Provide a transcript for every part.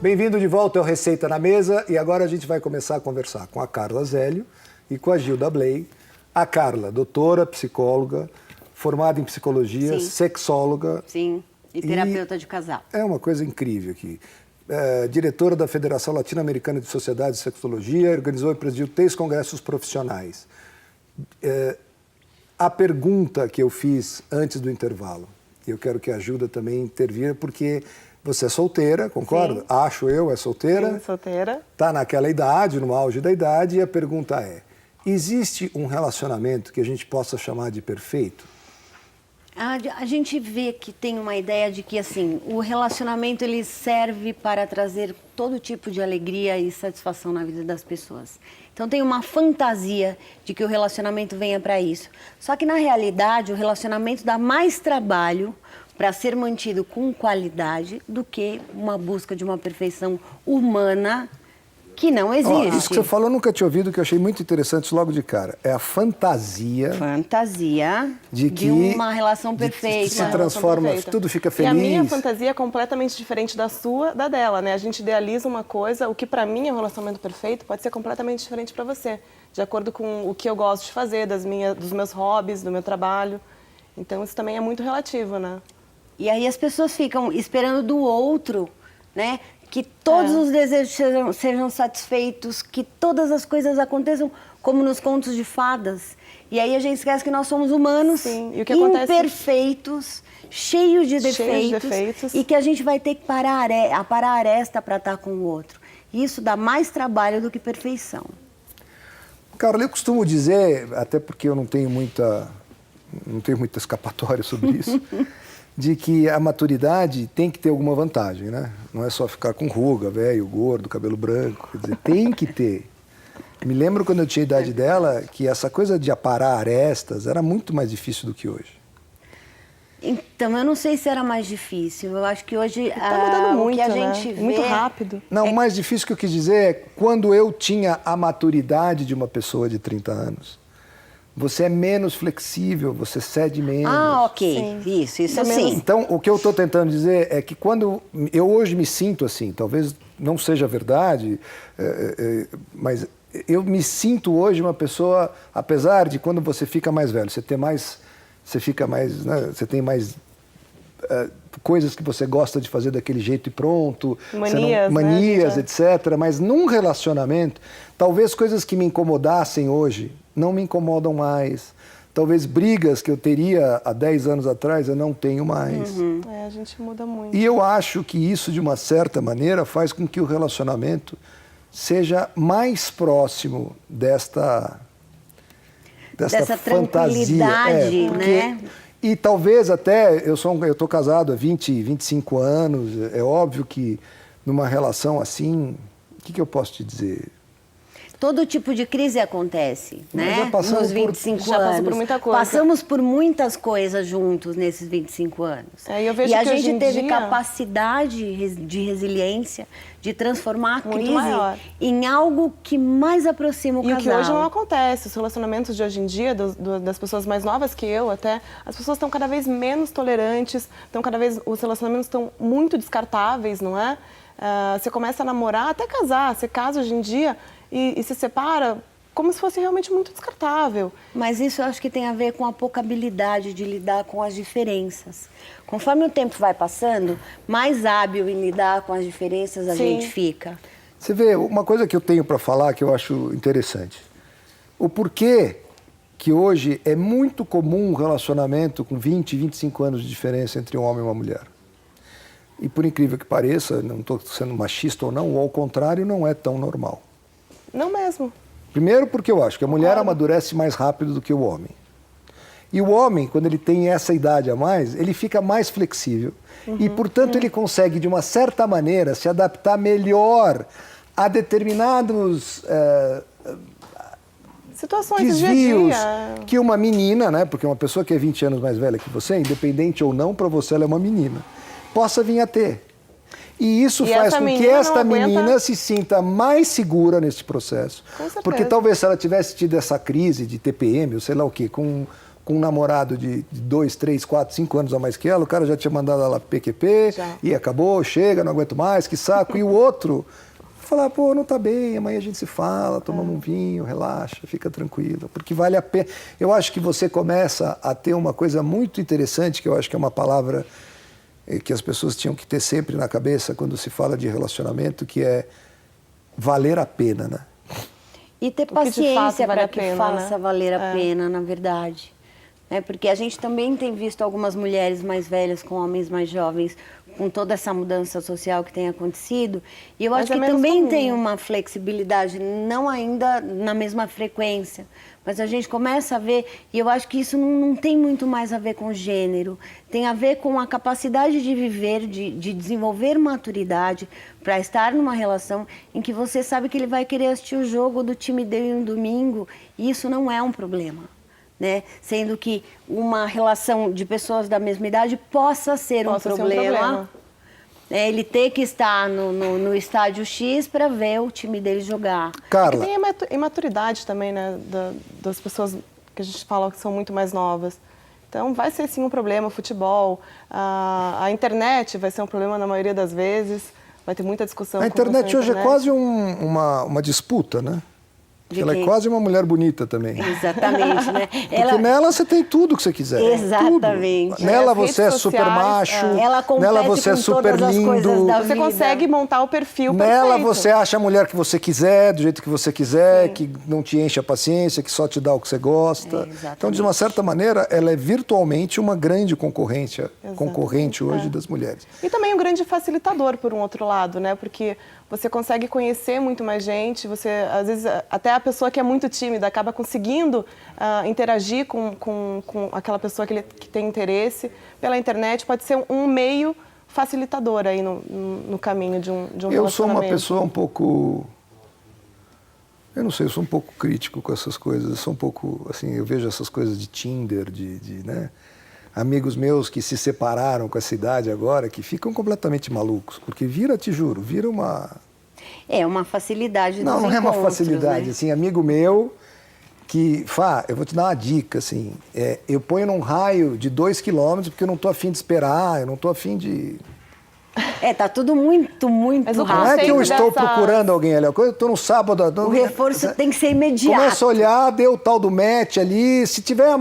Bem-vindo de volta ao Receita na Mesa e agora a gente vai começar a conversar com a Carla Zélio e com a Gilda Bley. A Carla, doutora, psicóloga, formada em psicologia, Sim. sexóloga. Sim, e terapeuta de casal. É uma coisa incrível aqui. Diretora da Federação Latino-Americana de Sociedade de Sexologia, organizou e presidiu 3 congressos profissionais. A pergunta que eu fiz antes do intervalo, eu quero que a Gilda também intervir, porque você é solteira, concorda? Sim. Acho eu, é solteira. Sim, solteira. Está naquela idade, no auge da idade, e a pergunta é, existe um relacionamento que a gente possa chamar de perfeito? A gente vê que tem uma ideia de que assim, o relacionamento ele serve para trazer todo tipo de alegria e satisfação na vida das pessoas. Então tem uma fantasia de que o relacionamento venha para isso. Só que na realidade o relacionamento dá mais trabalho para ser mantido com qualidade do que uma busca de uma perfeição humana que não existe. Isso que você falou eu nunca tinha ouvido, que eu achei muito interessante logo de cara. É a fantasia de uma relação perfeita. Que se transforma, tudo fica feliz. E a minha fantasia é completamente diferente da sua, da dela, né? A gente idealiza uma coisa, o que pra mim é um relacionamento perfeito pode ser completamente diferente pra você, de acordo com o que eu gosto de fazer, dos meus hobbies, do meu trabalho. Então isso também é muito relativo, né? E aí as pessoas ficam esperando do outro, né? Que todos os desejos sejam satisfeitos, que todas as coisas aconteçam como nos contos de fadas. E aí a gente esquece que nós somos humanos, sim. E o que imperfeitos, cheios de defeitos, e que a gente vai ter que parar a aresta para estar com o outro. Isso dá mais trabalho do que perfeição. Carla, eu costumo dizer, até porque eu não tenho muita escapatória sobre isso, de que a maturidade tem que ter alguma vantagem, né? Não é só ficar com ruga, velho, gordo, cabelo branco, quer dizer, tem que ter. Me lembro quando eu tinha a idade dela que essa coisa de aparar arestas era muito mais difícil do que hoje. Então, eu não sei se era mais difícil. Eu acho que hoje tá mudando muito, o que a né? gente vê... Muito rápido. Não, o mais difícil que eu quis dizer é quando eu tinha a maturidade de uma pessoa de 30 anos. Você é menos flexível, você cede menos. Ah, ok. Sim. Isso sim. Então, o que eu estou tentando dizer é que quando eu hoje me sinto assim, talvez não seja verdade, mas eu me sinto hoje uma pessoa, apesar de quando você fica mais velho, você fica mais, né, você tem mais coisas que você gosta de fazer daquele jeito e pronto, manias, né, etc. Mas num relacionamento, talvez coisas que me incomodassem hoje não me incomodam mais. Talvez brigas que eu teria há 10 anos atrás eu não tenho mais. Uhum. A gente muda muito. E eu acho que isso, de uma certa maneira, faz com que o relacionamento seja mais próximo dessa fantasia. Tranquilidade, né? E talvez até, eu estou casado há 25 anos, é óbvio que numa relação assim, o que eu posso te dizer? Todo tipo de crise acontece, né? Nos 25 já anos. passou por muita coisa. Passamos por muitas coisas juntos nesses 25 anos. Eu vejo e a que gente hoje em teve dia... capacidade de resiliência, de transformar a muito crise maior. em algo que mais aproxima o casal. E o que hoje não acontece, os relacionamentos de hoje em dia, das pessoas mais novas que eu até, as pessoas estão cada vez menos tolerantes, os relacionamentos estão muito descartáveis, não é? Você começa a namorar, até casar, você casa hoje em dia e se separa como se fosse realmente muito descartável. Mas isso eu acho que tem a ver com a pouca habilidade de lidar com as diferenças. Conforme o tempo vai passando, mais hábil em lidar com as diferenças a gente fica. Você vê, uma coisa que eu tenho para falar que eu acho interessante. O porquê que hoje é muito comum um relacionamento com 20, 25 anos de diferença entre um homem e uma mulher. E por incrível que pareça, não estou sendo machista ou não, ou ao contrário, não é tão normal. Não mesmo. Primeiro porque eu acho que a mulher amadurece mais rápido do que o homem. E o homem, quando ele tem essa idade a mais, ele fica mais flexível. E, portanto, ele consegue, de uma certa maneira, se adaptar melhor a determinados situações desvios do dia a dia. Que uma menina, né, porque uma pessoa que é 20 anos mais velha que você, independente ou não, para você ela é uma menina, possa vir a ter. E isso faz com que esta menina se sinta mais segura nesse processo. Com certeza. Porque talvez se ela tivesse tido essa crise de TPM, ou sei lá o quê, com com um namorado de 2, 3, 4, 5 anos a mais que ela, o cara já tinha mandado ela PQP, e acabou, chega, não aguento mais, que saco. E o outro falar, pô, não tá bem, amanhã a gente se fala, tomamos um vinho, relaxa, fica tranquilo, porque vale a pena. Eu acho que você começa a ter uma coisa muito interessante, que eu acho que é uma palavra que as pessoas tinham que ter sempre na cabeça quando se fala de relacionamento, que é valer a pena, né? E ter paciência para que faça valer a pena, na verdade. Porque a gente também tem visto algumas mulheres mais velhas com homens mais jovens, com toda essa mudança social que tem acontecido. E eu acho que também tem uma flexibilidade, não ainda na mesma frequência, mas a gente começa a ver, e eu acho que isso não tem muito mais a ver com gênero, tem a ver com a capacidade de viver, de desenvolver maturidade para estar numa relação em que você sabe que ele vai querer assistir o jogo do time dele no domingo, e isso não é um problema. Né? Sendo que uma relação de pessoas da mesma idade possa ser um problema. Ele ter que estar no estádio X para ver o time dele jogar. Carla. Tem a imaturidade também, né, das pessoas que a gente fala que são muito mais novas. Então, vai ser sim um problema, o futebol, a internet vai ser um problema na maioria das vezes, vai ter muita discussão. A internet hoje é quase uma disputa, né? Ela é quase uma mulher bonita também. Exatamente, né? Porque nela você tem tudo que você quiser. Exatamente. Tudo. Nela você é super macho, nela você é super lindo. Você consegue montar o perfil nela perfeito. Você acha a mulher que você quiser, do jeito que você quiser, que não te enche a paciência, que só te dá o que você gosta. Então, de uma certa maneira, ela é virtualmente uma grande concorrente hoje das mulheres. E também um grande facilitador, por um outro lado, né? Porque você consegue conhecer muito mais gente, você, às vezes, até a pessoa que é muito tímida acaba conseguindo interagir com aquela pessoa que tem interesse. Pela internet pode ser um meio facilitador aí no caminho de um relacionamento. Eu sou uma pessoa um pouco... Eu não sei, eu sou um pouco crítico com essas coisas. Eu sou um pouco, assim, eu vejo essas coisas de Tinder, né? Amigos meus que se separaram com essa idade agora, que ficam completamente malucos, porque te juro, vira uma... É uma facilidade dos encontros. Não é uma facilidade, né? assim, amigo meu que... eu vou te dar uma dica, assim, eu ponho num raio de 2 quilômetros porque eu não estou afim de esperar, eu não estou afim de... Tá tudo muito rápido. Não é que eu estou procurando alguém ali, eu estou no sábado... O reforço tem que ser imediato. Começa a olhar, deu o tal do match ali, se tiver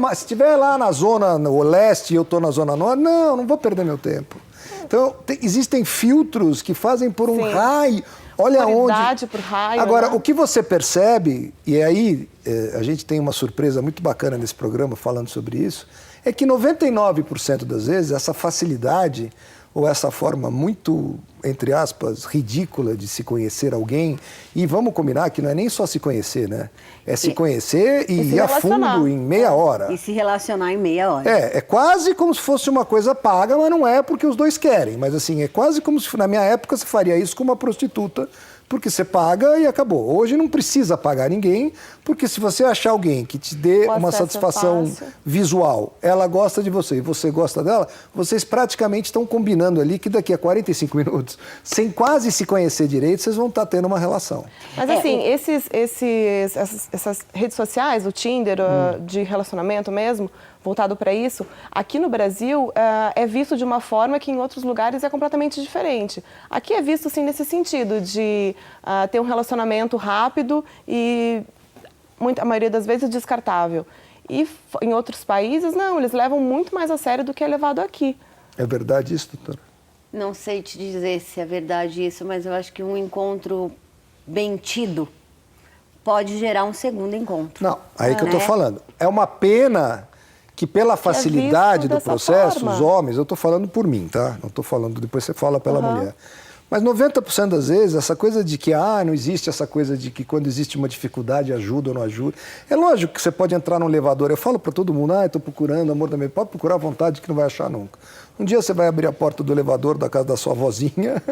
lá na zona no leste e eu estou na zona norte, não vou perder meu tempo. Então, existem filtros que fazem por um raio... Olha onde... por raio. Agora, o que você percebe, e aí a gente tem uma surpresa muito bacana nesse programa falando sobre isso, é que 99% das vezes essa facilidade ou essa forma muito, entre aspas, ridícula de se conhecer alguém, e vamos combinar que não é nem só se conhecer, né? É se conhecer e ir a fundo em meia hora. E se relacionar em meia hora. É quase como se fosse uma coisa paga, mas não é porque os dois querem. Mas assim, é quase como se na minha época você faria isso com uma prostituta, porque você paga e acabou. Hoje não precisa pagar ninguém, porque se você achar alguém que te dê uma satisfação visual, ela gosta de você e você gosta dela, vocês praticamente estão combinando ali que daqui a 45 minutos, sem quase se conhecer direito, vocês vão estar tendo uma relação. Mas assim, essas redes sociais, o Tinder, de relacionamento mesmo, voltado para isso, aqui no Brasil é visto de uma forma que em outros lugares é completamente diferente. Aqui é visto assim, nesse sentido de ter um relacionamento rápido e a maioria das vezes descartável. E em outros países, não, eles levam muito mais a sério do que é levado aqui. É verdade isso, doutora? Não sei te dizer se é verdade isso, mas eu acho que um encontro bem tido pode gerar um segundo encontro. Não, aí que eu estou falando. É uma pena que pela facilidade do processo, os homens, eu estou falando por mim, tá? Não estou falando, depois você fala pela mulher. Mas 90% das vezes, essa coisa de que, não existe essa coisa de que quando existe uma dificuldade, ajuda ou não ajuda. É lógico que você pode entrar num elevador, eu falo para todo mundo, estou procurando amor da minha vida, pode procurar à vontade que não vai achar nunca. Um dia você vai abrir a porta do elevador da casa da sua vozinha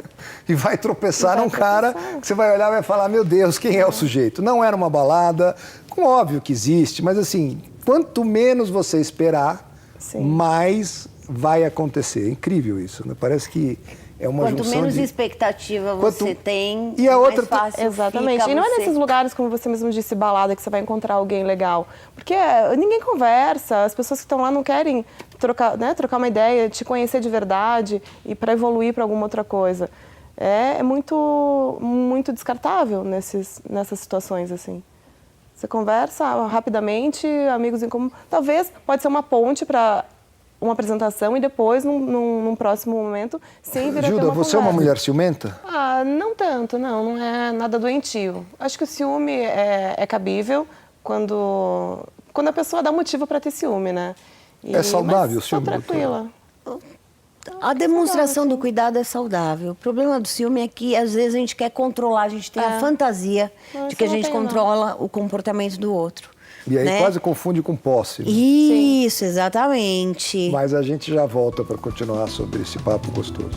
e vai tropeçar num cara que você vai olhar e vai falar, meu Deus, quem é o sujeito? Não era uma balada, óbvio que existe, mas assim, quanto menos você esperar, mais vai acontecer. É incrível isso, né? Parece que É uma Quanto junção menos de... você Quanto- tem, E a outra- mais fácil Exatamente. fica E não é você- nesses lugares, como você mesmo disse, balada, que você vai encontrar alguém legal. Porque ninguém conversa, as pessoas que estão lá não querem trocar, né, trocar uma ideia, te conhecer de verdade e para evoluir para alguma outra coisa. É muito, muito descartável nessas situações, assim. Você conversa rapidamente, amigos em comum. Talvez pode ser uma ponte para uma apresentação e depois, num próximo momento, sim, vir a ter Gilda, uma você é uma conversa. mulher ciumenta? Ah, não tanto, não é nada doentio. Acho que o ciúme é cabível quando a pessoa dá motivo para ter ciúme, né? É saudável o mas ciúme, tô tranquila. A demonstração do cuidado é saudável. O problema do ciúme é que, às vezes, a gente quer controlar, a gente tem a fantasia Não, de isso que a eu não gente tenho, não. controla o comportamento do outro. E aí né? quase confunde com posse. Né? Isso, exatamente. Mas a gente já volta para continuar sobre esse papo gostoso.